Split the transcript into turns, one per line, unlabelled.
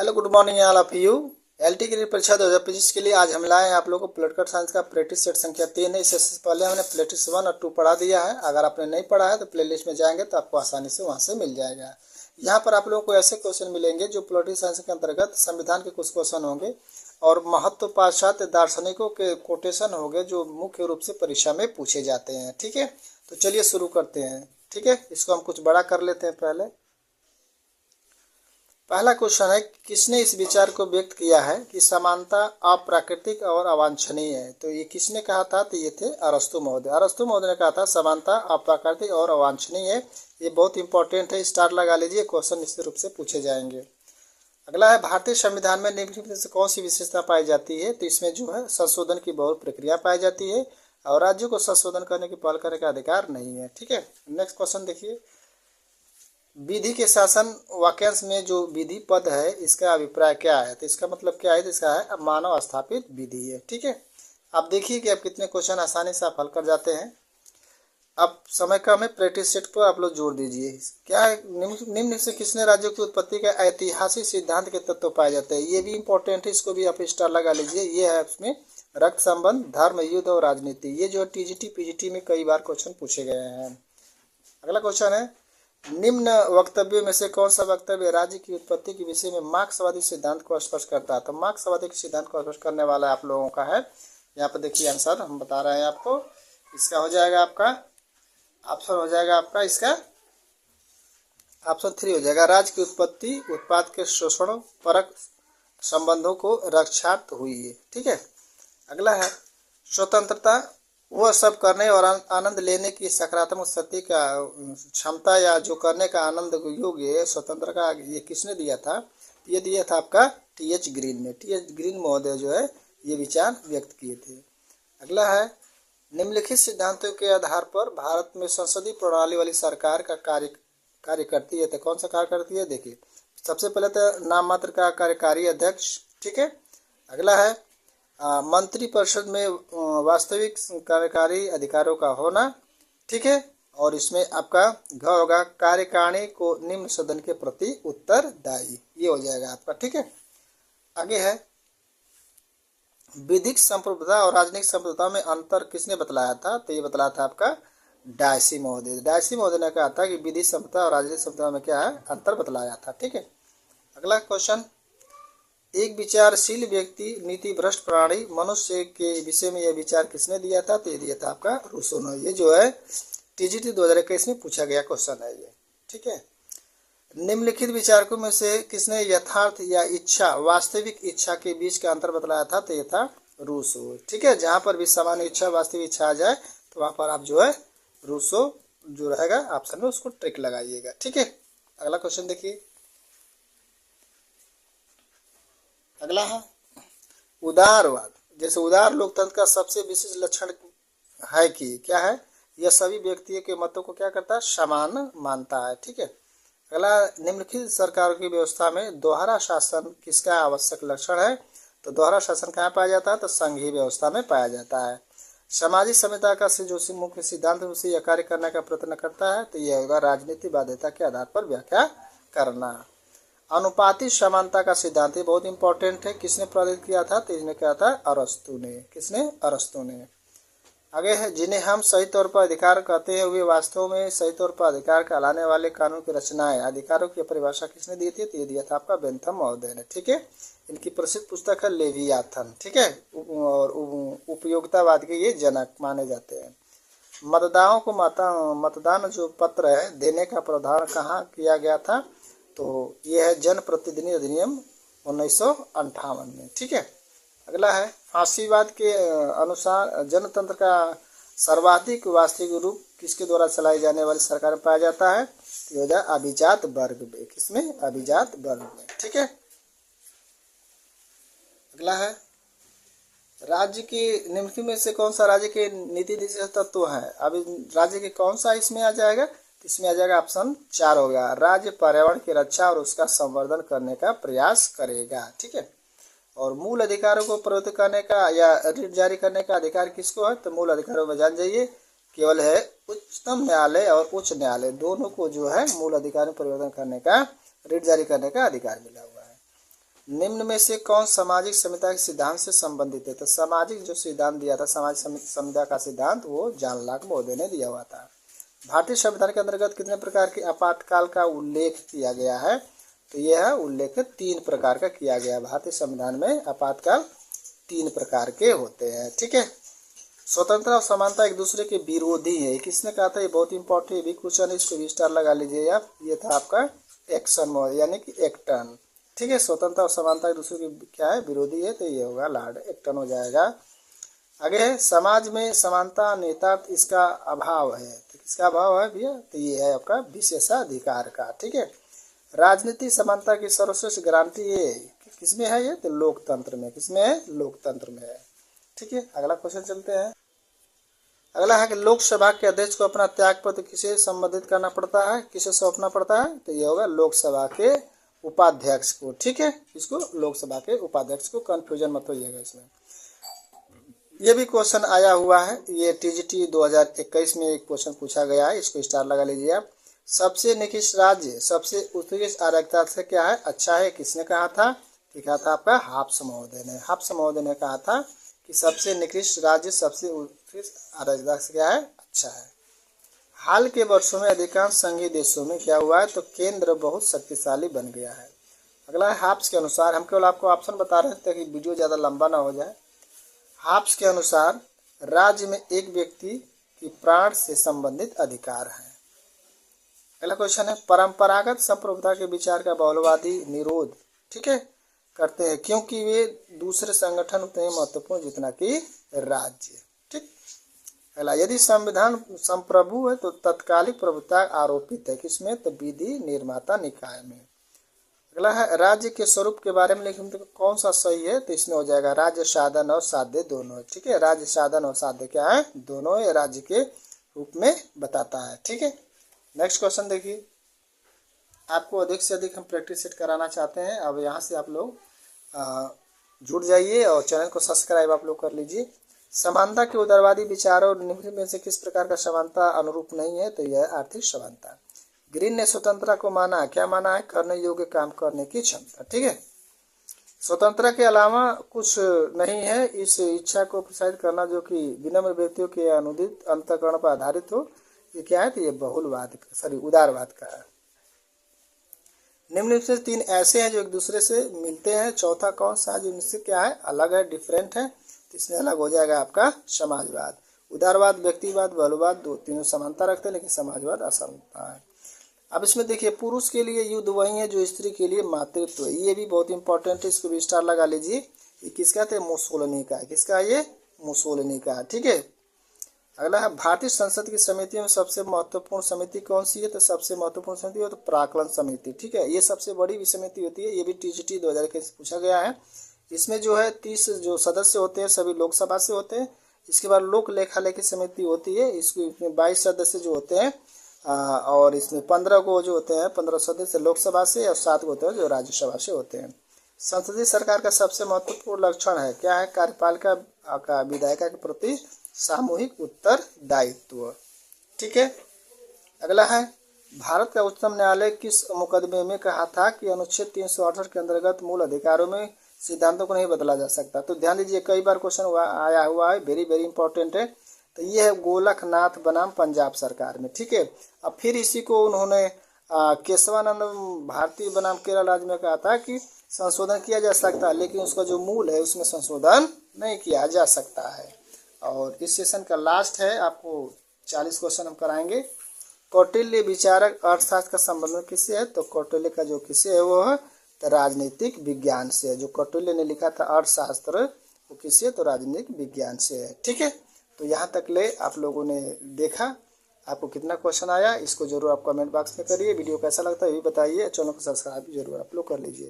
Hello, good morning all of you. LT की परीक्षा 2025 के लिए आज हम लाए हैं आप लोगों को पॉलिटिकल साइंस का प्रैक्टिस सेट संख्या 3 है। इससे पहले हमने प्रैक्टिस 1 और 2 पढ़ा दिया है। अगर आपने नहीं पढ़ा है तो प्लेलिस्ट में जाएंगे तो आपको आसानी से वहां से मिल जाएगा। यहाँ पर आप लोगों को ऐसे क्वेश्चन मिलेंगे जो पॉलिटिकल साइंस के अंतर्गत संविधान के कुछ क्वेश्चन होंगे और महत्व पाश्चात्य दार्शनिकों के कोटेशन होंगे जो मुख्य रूप से परीक्षा में पूछे जाते हैं। ठीक है, तो चलिए शुरू करते हैं। ठीक है, इसको हम कुछ बड़ा कर लेते हैं। पहला क्वेश्चन है, किसने इस विचार को व्यक्त किया है कि समानता अप्राकृतिक और अवांछनीय है? तो ये किसने कहा था? तो ये थे अरस्तु महोदय। अरस्तु महोदय ने कहा था समानता अप्राकृतिक और अवांछनीय है। ये बहुत इंपॉर्टेंट है, स्टार लगा लीजिए, क्वेश्चन निश्चित रूप से पूछे जाएंगे। अगला है, भारतीय संविधान में निम्नलिखित में से कौन सी विशेषता पाई जाती है? तो इसमें जो है संशोधन की बहु प्रक्रिया पाई जाती है और राज्यों को संशोधन करने की पहल करने का अधिकार नहीं है। ठीक है, नेक्स्ट क्वेश्चन देखिए, विधि के शासन वाक्यांश में जो विधि पद है इसका अभिप्राय क्या है? तो इसका मतलब क्या है? तो इसका है मानव स्थापित विधि है। ठीक है, आप देखिए कि आप कितने क्वेश्चन आसानी से आप हल कर जाते हैं। अब समय कम है, प्रैक्टिस सेट पर आप लोग जोड़ दीजिए। क्या है, निम्न से किसने राज्यों की उत्पत्ति का ऐतिहासिक सिद्धांत के तत्व पाए जाते हैं? ये भी इंपॉर्टेंट है, इसको भी आप स्टार लगा लीजिए। ये है उसमें रक्त संबंध, धर्म, युद्ध और राजनीति। ये जो है टीजीटी पीजीटी में कई बार क्वेश्चन पूछे गए हैं। अगला क्वेश्चन है, निम्न वक्तव्यों में से कौन सा वक्तव्य राज्य की उत्पत्ति के विषय में मार्क्सवादी सिद्धांत को स्पष्ट करता है? तो मार्क्सवादी के सिद्धांत को स्पष्ट करने वाला आप लोगों का है। यहाँ पर देखिए आंसर हम बता रहे हैं आपको। इसका हो जाएगा आपका ऑप्शन हो जाएगा आपका इसका ऑप्शन 3 हो जाएगा। राज्य की उत्पत्ति उत्पाद के शोषण परक संबंधों को रक्षार्थ हुई है। ठीक है, अगला है, स्वतंत्रता वह सब करने और आनंद लेने की सकारात्मक शक्ति का क्षमता या जो करने का आनंद योग्य है स्वतंत्र का, ये किसने दिया था? ये दिया था आपका टीएच ग्रीन ने। टीएच ग्रीन महोदय जो है ये विचार व्यक्त किए थे। अगला है, निम्नलिखित सिद्धांतों के आधार पर भारत में संसदीय प्रणाली वाली सरकार का कार्य करती है। तो कौन सा कार्य करती है? देखिए, सबसे पहले तो नाम मात्र का कार्यकारी अध्यक्ष। ठीक है, अगला है, मंत्री परिषद में वास्तविक कार्यकारी अधिकारों का होना। ठीक है, और इसमें आपका घ होगा कार्यकारिणी को निम्न सदन के प्रति उत्तरदायी। ये हो जाएगा आपका। ठीक है, आगे है, विधिक संप्रभुता और राजनीतिक संप्रभुता में अंतर किसने बतलाया था? तो ये बतलाया था आपका डायसी महोदय। डायसी महोदय ने कहा था कि विधि संप्रभुता और राजनीतिक संप्रभुता में क्या है, अंतर बतलाया था। ठीक है, अगला क्वेश्चन, एक विचारशील व्यक्ति नीति भ्रष्ट प्राणी मनुष्य के विषय में यह विचार किसने दिया था? तो ये दिया था आपका रूसो ने। ये जो है टीजीटी 2021 में पूछा गया क्वेश्चन है ये। ठीक है, निम्नलिखित विचारकों में से किसने यथार्थ या इच्छा वास्तविक इच्छा के बीच का अंतर बतलाया था? तो ये था रूसो। ठीक है, जहां पर भी सामान्य इच्छा वास्तविक इच्छा आ जाए तो वहां पर आप जो है रूसो जो रहेगा ऑप्शन में उसको ट्रिक लगाइएगा। ठीक है, अगला क्वेश्चन देखिए, अगला है, उदारवाद। जैसे उदार लोकतंत्र का सबसे विशेष लक्षण है कि क्या है? यह सभी व्यक्तियों के मतों को क्या करता है? समान मानता है। ठीक है, अगला, निम्नलिखित सरकारों की व्यवस्था में दोहरा शासन किसका आवश्यक लक्षण है? तो दोहरा शासन कहाँ पाया जाता है? तो संघीय व्यवस्था में पाया जाता है। सामाजिक समता का से जो मुख्य सिद्धांत उसे यह कार्य करने का प्रयत्न करता है। तो यह होगा राजनीतिक बाध्यता के आधार पर व्याख्या करना। अनुपातिक समानता का सिद्धांत बहुत इंपॉर्टेंट है, किसने प्रस्तुत किया था? तो इसने कहा था अरस्तु ने। किसने? अरस्तु ने। आगे है, जिन्हें हम सही तौर पर अधिकार कहते हैं वे वास्तव में सही तौर पर अधिकार कहलाने वाले कानून की रचनाएं। अधिकारों की परिभाषा किसने दी थी? तो ये दिया था आपका बेंथम महोदय ने। ठीक है, इनकी प्रसिद्ध पुस्तक है लेवियाथन। ठीक है, और उपयोगितावाद के ये जनक माने जाते हैं। मतदाताओं को मतदान जो पत्र है देने का प्रावधान कहाँ किया गया था? तो ये है जन प्रतिनिधि अधिनियम 1958 में। ठीक है, अगला है, फांसीवाद के अनुसार जनतंत्र का सर्वाधिक वास्तविक रूप किसके द्वारा चलाई जाने वाली सरकार में पाया जाता है? तो यह अभिजात वर्ग में। किसमें? अभिजात वर्ग में। ठीक है, अगला है, राज्य की निम्नलिखित में से कौन सा राज्य के नीति दिशा तत्व है? अभी राज्य के कौन सा इसमें आ जाएगा? इसमें आ जाएगा ऑप्शन 4 हो गया, राज्य पर्यावरण की रक्षा और उसका संवर्धन करने का प्रयास करेगा। ठीक है, और मूल अधिकारों को प्रवर्तित करने का या रिट जारी करने का अधिकार किसको है? तो मूल अधिकारों में जान जाइए केवल है उच्चतम न्यायालय और उच्च न्यायालय दोनों को जो है मूल अधिकार में परिवर्तन करने का रिट जारी करने का अधिकार मिला हुआ है। निम्न में से कौन सामाजिक संहिता के सिद्धांत से संबंधित है? तो सामाजिक जो सिद्धांत दिया था, सामाजिक संहिता का सिद्धांत, वो जॉन लॉक महोदय ने दिया हुआ था। भारतीय संविधान के अंतर्गत कितने प्रकार के आपातकाल का उल्लेख किया गया है? तो यह उल्लेख 3 प्रकार का किया गया। भारतीय संविधान में आपातकाल 3 प्रकार के होते हैं। ठीक है। स्वतंत्रता और समानता एक दूसरे के विरोधी है। किसने कहा था? ये बहुत इंपॉर्टेंट भी क्वेश्चन है, इसको भी स्टार लगा लीजिए आप। ये था आपका एक्शन मोड यानी कि एक्टन। ठीक है। स्वतंत्रता और समानता एक दूसरे की क्या है? विरोधी है, तो ये होगा लॉर्ड एक्टन हो जाएगा। आगे है समाज में समानता नेतृत्व इसका अभाव है। तो किसका अभाव है भैया? तो ये है आपका विशेषाधिकार का। ठीक है। राजनीतिक समानता की सर्वश्रेष्ठ गारंटी ये किसमें है? ये तो लोकतंत्र में। किसमें है? लोकतंत्र में है। ठीक है। अगला क्वेश्चन चलते हैं। अगला है कि लोकसभा के अध्यक्ष को अपना त्यागपत्र किसे संबोधित करना पड़ता है? किसे सौंपना पड़ता है? तो ये होगा लोकसभा के उपाध्यक्ष को। ठीक है। इसको लोकसभा के उपाध्यक्ष को, कंफ्यूजन मत होइएगा इसमें। ये भी क्वेश्चन आया हुआ है, ये टीजीटी 2021 में एक क्वेश्चन पूछा गया है, इसको स्टार लगा लीजिए आप। सबसे निकृष्ट राज्य सबसे उत्कृष्ट आरक्षता से क्या है? अच्छा है। किसने कहा था? कि कहा था आपका हाप्स महोदय ने। हाप्स महोदय ने कहा था कि सबसे निकृष्ट राज्य सबसे उत्कृष्ट आरक्षता से क्या है? अच्छा है। हाल के वर्षों में अधिकांश संघीय देशों में क्या हुआ है? तो केंद्र बहुत शक्तिशाली बन गया है। अगला है हाप्स के अनुसार, हम केवल आपको ऑप्शन बता रहे हैं ताकि वीडियो ज़्यादा लंबा ना हो जाए। हाप्स के अनुसार राज्य में एक व्यक्ति की प्राण से संबंधित अधिकार है। अगला क्वेश्चन है परंपरागत संप्रभुता के विचार का बहुलवादी निरोध, ठीक है, करते हैं क्योंकि वे दूसरे संगठन उतने महत्वपूर्ण जितना कि राज्य। ठीक। अगला यदि संविधान संप्रभु है तो तत्कालिक प्रभुता आरोपित है किसमें? तो विधि निर्माता निकाय में। अगला है राज्य के स्वरूप के बारे में लिखें तो कौन सा सही है? तो इसमें हो जाएगा राज्य साधन और साध्य दोनों है। ठीक है। राज्य साधन और साध्य क्या है? दोनों है, राज्य के रूप में बताता है। ठीक है। नेक्स्ट क्वेश्चन देखिए। आपको अधिक से अधिक हम प्रैक्टिस सेट कराना चाहते हैं। अब यहाँ से आप लोग जुड़ जाइए और चैनल को सब्सक्राइब आप लोग कर लीजिए। समानता के उदारवादी विचारों और निम्न में से किस प्रकार का समानता अनुरूप नहीं है? तो यह आर्थिक समानता। ग्रीन ने स्वतंत्रता को माना, क्या माना है? करने योग्य काम करने की क्षमता। ठीक है। स्वतंत्रता के अलावा कुछ नहीं है इस इच्छा को प्रोत्साहित करना जो कि विनम्र व्यक्तियों के अनुदित अंतःकरण पर आधारित हो। ये क्या है? तो ये बहुलवाद उदारवाद का है। निम्न से 3 ऐसे हैं जो एक दूसरे से मिलते हैं। चौथा कौन सा है जो इनसे क्या है? अलग है, डिफरेंट है। तो इसमें अलग हो जाएगा आपका समाजवाद। उदारवाद, व्यक्तिवाद, बहुलवाद दो तीनों समानता रखते हैं, लेकिन समाजवाद असमानता है। अब इसमें देखिए पुरुष के लिए युद्ध वही है जो स्त्री के लिए मातृत्व है। ये भी बहुत इंपॉर्टेंट है, इसको भी स्टार लगा लीजिए। ये किसका है? मुसोलिनी का है। किसका? ये मुसोलिनी का है। ठीक है। अगला है भारतीय संसद की समितियों में सबसे महत्वपूर्ण समिति कौन सी है? तो सबसे महत्वपूर्ण समिति हो तो प्राक्कलन समिति। ठीक है। ये सबसे बड़ी भी समिति होती है। ये भी टीजीटी 2021 से पूछा गया है। इसमें जो है 30 जो सदस्य होते हैं सभी लोकसभा से होते हैं। इसके बाद लोक लेखा लेखी समिति होती है, इसमें 22 सदस्य जो होते हैं और इसमें 15 को जो होते हैं 15 सदस्य लोकसभा से और 7 को होते हैं जो राज्यसभा से होते हैं। संसदीय सरकार का सबसे महत्वपूर्ण लक्षण है क्या है? कार्यपालिका का विधायिका के प्रति सामूहिक उत्तरदायित्व। ठीक है। अगला है भारत का उच्चतम न्यायालय किस मुकदमे में कहा था कि अनुच्छेद 368 के अंतर्गत मूल अधिकारों में सिद्धांतों को नहीं बदला जा सकता? तो ध्यान दीजिए, कई बार क्वेश्चन आया हुआ है, वेरी वेरी इंपॉर्टेंट है। तो ये है गोलकनाथ बनाम पंजाब सरकार में। ठीक है। अब फिर इसी को उन्होंने केशवानंद भारती बनाम केरल राज्य में कहा था कि संशोधन किया जा सकता है, लेकिन उसका जो मूल है उसमें संशोधन नहीं किया जा सकता है। और इस सेशन का लास्ट है, आपको 40 क्वेश्चन हम कराएंगे। कौटिल्य विचारक अर्थशास्त्र का संबंध किससे है? तो कौटिल्य का जो किससे है वो है तो राजनीतिक विज्ञान से है। जो कौटिल्य ने लिखा था अर्थशास्त्र वो किससे? तो राजनीतिक विज्ञान से है। ठीक है। तो यहाँ तक ले आप लोगों ने देखा, आपको कितना क्वेश्चन आया इसको जरूर आप कमेंट बॉक्स में करिए। वीडियो कैसा लगता है ये भी बताइए। चैनल को सब्सक्राइब जरूर आप लोग कर लीजिए।